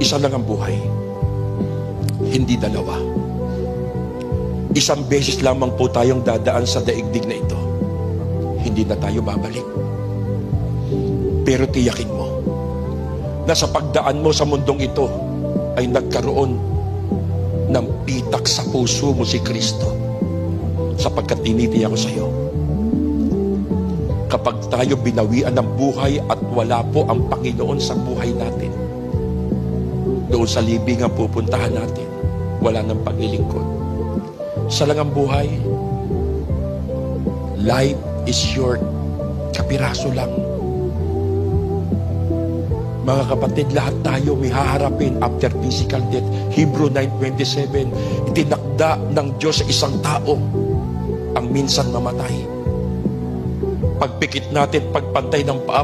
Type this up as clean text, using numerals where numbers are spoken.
Isa lang ang buhay, hindi dalawa. Isang beses lamang po tayong dadaan sa daigdig na ito. Hindi na tayo babalik. Pero tiyakin mo na sa pagdaan mo sa mundong ito ay nagkaroon ng pitak sa puso mo si Kristo, sapagkat tinitiyak ko sa iyo, kapag tayo binawian ng buhay at wala po ang Panginoon sa buhay natin, doon sa libingan pupuntahan natin, wala nang paglilingkod. Isa lang ang buhay. Life is short. Kapiraso lang. Mga kapatid, lahat tayo may haharapin after physical death. Hebrew 9:27, itinakda ng Diyos sa isang tao ang minsan mamatay. Pagpikit natin, pagpantay ng paa,